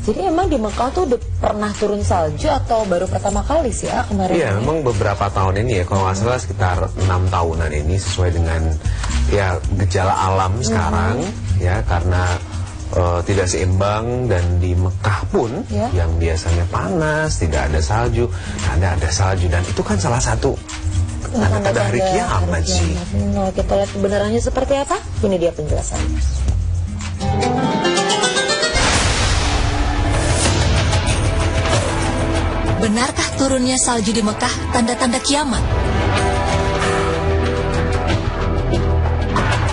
Jadi emang di Mekah tuh udah pernah turun salju atau baru pertama kali sih ya kemarin? Iya, memang beberapa tahun ini ya, kalau nggak salah sekitar 6 tahunan ini sesuai dengan ya gejala alam sekarang ya, karena tidak seimbang, dan di Mekah pun yang biasanya panas, tidak ada salju, ada salju, dan itu kan salah satu tanda-tanda hari kiamat sih. Kita lihat kebenarannya seperti apa? Ini dia penjelasannya. Benarkah turunnya salju di Mekah tanda-tanda kiamat?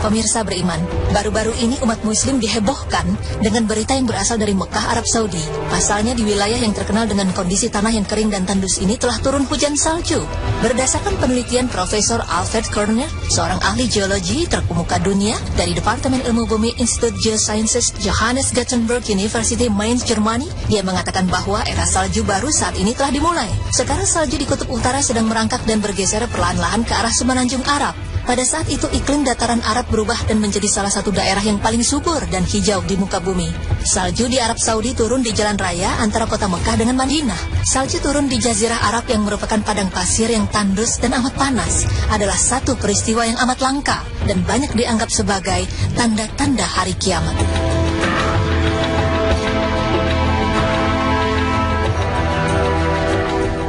Pemirsa beriman, baru-baru ini umat muslim dihebohkan dengan berita yang berasal dari Mekah, Arab Saudi. Pasalnya di wilayah yang terkenal dengan kondisi tanah yang kering dan tandus ini telah turun hujan salju. Berdasarkan penelitian Profesor Alfred Körner, seorang ahli geologi terkemuka dunia dari Departemen Ilmu Bumi Institut Geosciences Johannes Gutenberg University Mainz, Jermani, dia mengatakan bahwa era salju baru saat ini telah dimulai. Sekarang salju di kutub utara sedang merangkak dan bergeser perlahan-lahan ke arah semenanjung Arab. Pada saat itu iklim dataran Arab berubah dan menjadi salah satu daerah yang paling subur dan hijau di muka bumi. Salju di Arab Saudi turun di jalan raya antara kota Mekah dengan Madinah. Salju turun di Jazirah Arab yang merupakan padang pasir yang tandus dan amat panas adalah satu peristiwa yang amat langka dan banyak dianggap sebagai tanda-tanda hari kiamat.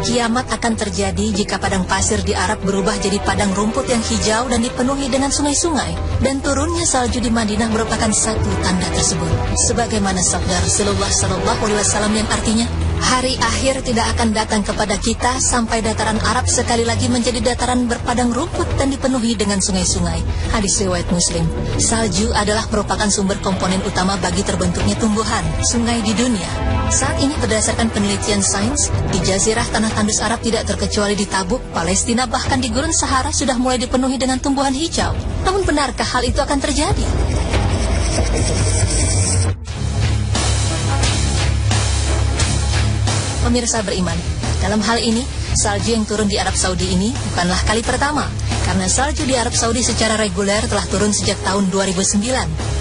Kiamat akan terjadi jika padang pasir di Arab berubah jadi padang rumput yang hijau dan dipenuhi dengan sungai-sungai. Dan turunnya salju di Madinah merupakan satu tanda tersebut. Sebagaimana sabda Rasulullah SAW yang artinya, hari akhir tidak akan datang kepada kita sampai dataran Arab sekali lagi menjadi dataran berpadang rumput dan dipenuhi dengan sungai-sungai. Hadis riwayat Muslim. Salju adalah merupakan sumber komponen utama bagi terbentuknya tumbuhan, sungai di dunia. Saat ini berdasarkan penelitian sains, di Jazirah Tanah Tandus Arab tidak terkecuali di Tabuk, Palestina, bahkan di Gurun Sahara sudah mulai dipenuhi dengan tumbuhan hijau. Namun benarkah hal itu akan terjadi? Pemirsa beriman, dalam hal ini, salju yang turun di Arab Saudi ini bukanlah kali pertama, karena salju di Arab Saudi secara reguler telah turun sejak tahun 2009.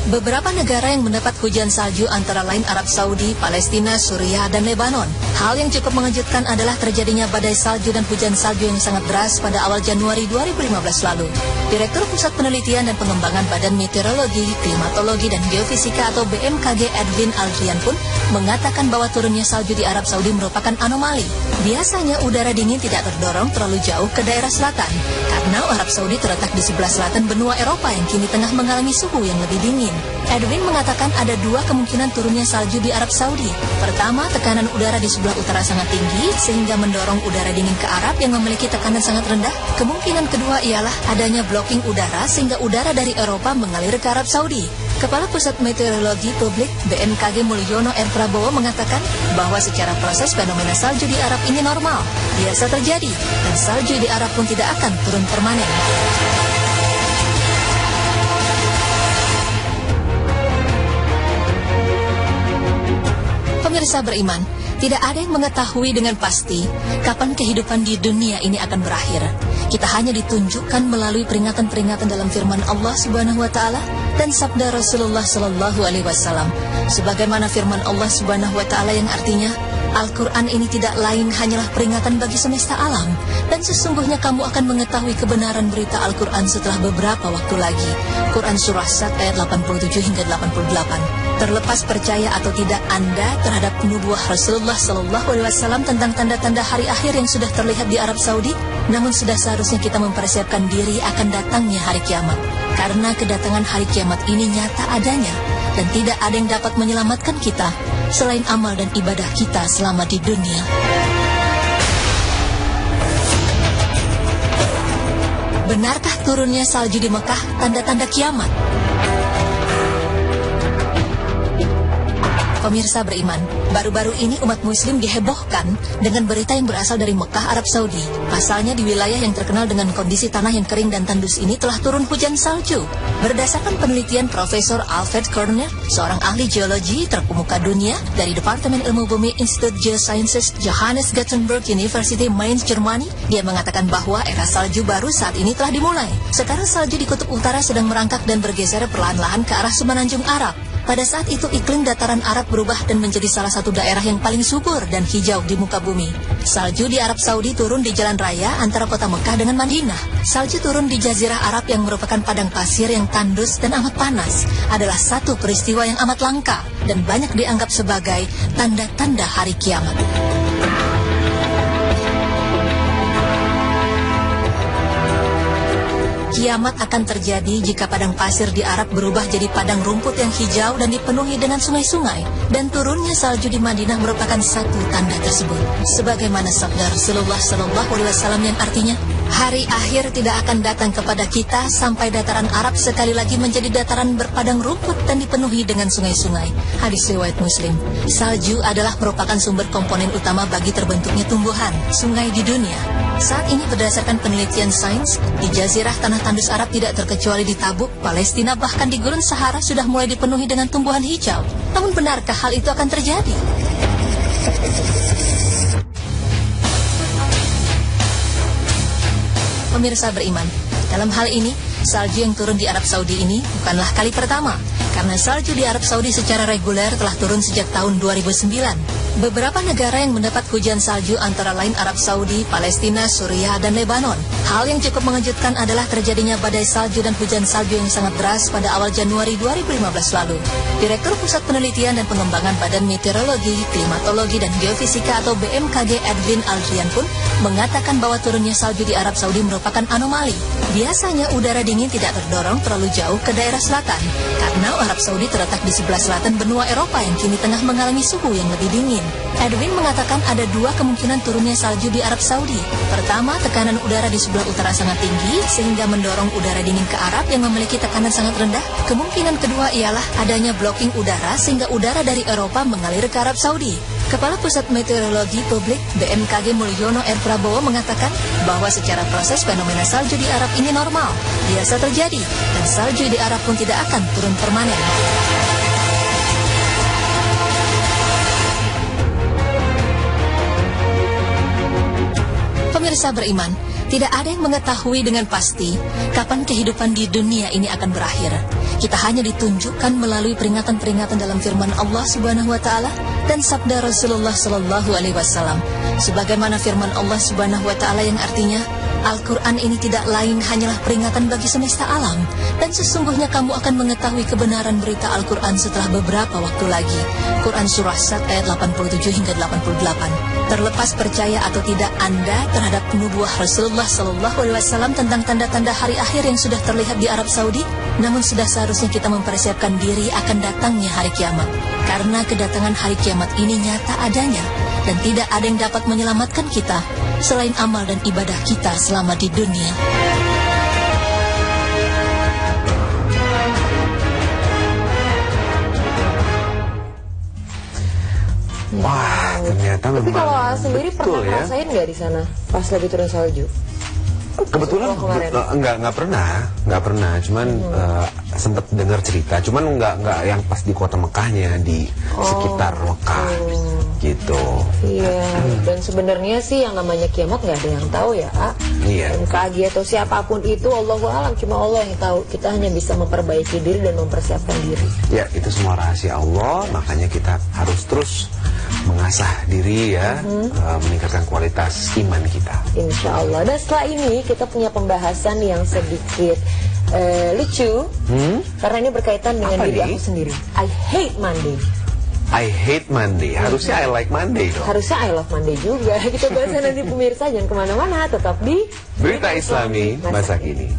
Beberapa negara yang mendapat hujan salju antara lain Arab Saudi, Palestina, Suriah, dan Lebanon. Hal yang cukup mengejutkan adalah terjadinya badai salju dan hujan salju yang sangat deras pada awal Januari 2015 lalu. Direktur Pusat Penelitian dan Pengembangan Badan Meteorologi, Klimatologi, dan Geofisika atau BMKG Edwin Aldrian pun mengatakan bahwa turunnya salju di Arab Saudi merupakan anomali. Biasanya udara dingin tidak terdorong terlalu jauh ke daerah selatan, karena Arab Saudi terletak di sebelah selatan benua Eropa yang kini tengah mengalami suhu yang lebih dingin. Edwin mengatakan ada dua kemungkinan turunnya salju di Arab Saudi. Pertama, tekanan udara di sebelah utara sangat tinggi sehingga mendorong udara dingin ke Arab yang memiliki tekanan sangat rendah. Kemungkinan kedua ialah adanya blocking udara sehingga udara dari Eropa mengalir ke Arab Saudi. Kepala Pusat Meteorologi Publik BMKG Mulyono R. Prabowo mengatakan bahwa secara proses fenomena salju di Arab ini normal, biasa terjadi, dan salju di Arab pun tidak akan turun permanen. Pemirsa beriman, tidak ada yang mengetahui dengan pasti kapan kehidupan di dunia ini akan berakhir. Kita hanya ditunjukkan melalui peringatan-peringatan dalam firman Allah Subhanahu wa taala dan sabda Rasulullah sallallahu alaihi wasallam. Sebagaimana firman Allah Subhanahu wa taala yang artinya, Al-Quran ini tidak lain hanyalah peringatan bagi semesta alam, dan sesungguhnya kamu akan mengetahui kebenaran berita Al-Quran setelah beberapa waktu lagi. Quran Surah Sad ayat 87 hingga 88. Terlepas percaya atau tidak Anda terhadap nubuah Rasulullah SAW tentang tanda-tanda hari akhir yang sudah terlihat di Arab Saudi, namun sudah seharusnya kita mempersiapkan diri akan datangnya hari kiamat. Karena kedatangan hari kiamat ini nyata adanya, dan tidak ada yang dapat menyelamatkan kita selain amal dan ibadah kita selama di dunia. Benarkah turunnya salju di Mekah tanda-tanda kiamat? Pemirsa beriman, baru-baru ini umat muslim dihebohkan dengan berita yang berasal dari Mekah, Arab Saudi. Pasalnya di wilayah yang terkenal dengan kondisi tanah yang kering dan tandus ini telah turun hujan salju. Berdasarkan penelitian Profesor Alfred Körner, seorang ahli geologi terkemuka dunia dari Departemen Ilmu Bumi Institut Geosciences Johannes Gutenberg University Mainz, Jermani, dia mengatakan bahwa era salju baru saat ini telah dimulai. Sekarang salju di kutub utara sedang merangkak dan bergeser perlahan-lahan ke arah semenanjung Arab. Pada saat itu iklim dataran Arab berubah dan menjadi salah satu daerah yang paling subur dan hijau di muka bumi. Salju di Arab Saudi turun di jalan raya antara kota Mekah dengan Madinah. Salju turun di Jazirah Arab yang merupakan padang pasir yang tandus dan amat panas adalah satu peristiwa yang amat langka dan banyak dianggap sebagai tanda-tanda hari kiamat. Kiamat akan terjadi jika padang pasir di Arab berubah jadi padang rumput yang hijau dan dipenuhi dengan sungai-sungai. Dan turunnya salju di Madinah merupakan satu tanda tersebut. Sebagaimana sabda Rasulullah SAW yang artinya, hari akhir tidak akan datang kepada kita sampai dataran Arab sekali lagi menjadi dataran berpadang rumput dan dipenuhi dengan sungai-sungai. Hadis riwayat Muslim. Salju adalah merupakan sumber komponen utama bagi terbentuknya tumbuhan, sungai di dunia. Saat ini berdasarkan penelitian sains, di Jazirah Tanah Tandus Arab tidak terkecuali di Tabuk, Palestina, bahkan di Gurun Sahara sudah mulai dipenuhi dengan tumbuhan hijau. Namun benarkah hal itu akan terjadi? Pemirsa beriman, dalam hal ini, salju yang turun di Arab Saudi ini bukanlah kali pertama, karena salju di Arab Saudi secara reguler telah turun sejak tahun 2009. Beberapa negara yang mendapat hujan salju antara lain Arab Saudi, Palestina, Suriah, dan Lebanon. Hal yang cukup mengejutkan adalah terjadinya badai salju dan hujan salju yang sangat deras pada awal Januari 2015 lalu. Direktur Pusat Penelitian dan Pengembangan Badan Meteorologi, Klimatologi, dan Geofisika atau BMKG Edwin Aldrian pun mengatakan bahwa turunnya salju di Arab Saudi merupakan anomali. Biasanya udara dingin tidak terdorong terlalu jauh ke daerah selatan, karena Arab Saudi terletak di sebelah selatan benua Eropa yang kini tengah mengalami suhu yang lebih dingin. Edwin mengatakan ada dua kemungkinan turunnya salju di Arab Saudi. Pertama, tekanan udara di sebelah utara sangat tinggi sehingga mendorong udara dingin ke Arab yang memiliki tekanan sangat rendah. Kemungkinan kedua ialah adanya blocking udara sehingga udara dari Eropa mengalir ke Arab Saudi. Kepala Pusat Meteorologi Publik BMKG Mulyono R. Prabowo mengatakan bahwa secara proses fenomena salju di Arab ini normal, biasa terjadi, dan salju di Arab pun tidak akan turun permanen. Pemirsa beriman, tidak ada yang mengetahui dengan pasti kapan kehidupan di dunia ini akan berakhir. Kita hanya ditunjukkan melalui peringatan-peringatan dalam firman Allah Subhanahu wa taala dan sabda Rasulullah sallallahu alaihi wasallam. Sebagaimana firman Allah Subhanahu wa taala yang artinya, Al-Quran ini tidak lain hanyalah peringatan bagi semesta alam, dan sesungguhnya kamu akan mengetahui kebenaran berita Al-Quran setelah beberapa waktu lagi. Quran Surah 1 ayat 87 hingga 88. Terlepas percaya atau tidak Anda terhadap nubuah Rasulullah SAW tentang tanda-tanda hari akhir yang sudah terlihat di Arab Saudi, namun sudah seharusnya kita mempersiapkan diri akan datangnya hari kiamat. Karena kedatangan hari kiamat ini nyata adanya, dan tidak ada yang dapat menyelamatkan kita selain amal dan ibadah kita selama di dunia. Wah, ternyata memang. Tapi kalau sendiri pernah betul, ya? ngerasain nggak di sana pas lagi turun salju? Kebetulan nggak pernah, cuman sempat dengar cerita, cuman nggak yang pas di kota Mekahnya, di sekitar Mekah gitu. Iya, dan sebenarnya sih yang namanya kiamat nggak ada yang tahu ya. Iya. MKG atau siapapun itu, Allahu a'lam, cuma Allah yang tahu. Kita hanya bisa memperbaiki diri dan mempersiapkan diri. Ya, itu semua rahasia Allah, makanya kita harus terus mengasah diri ya, meningkatkan kualitas iman kita. Insya Allah. Dan setelah ini kita punya pembahasan yang sedikit lucu, karena ini berkaitan dengan diri aku sendiri. I hate Monday. I hate Monday. Harusnya I like Monday dong. Harusnya I love Monday juga. Kita bahas nanti pemirsa, jangan kemana-mana, tetap di Berita Islami Masa Kini.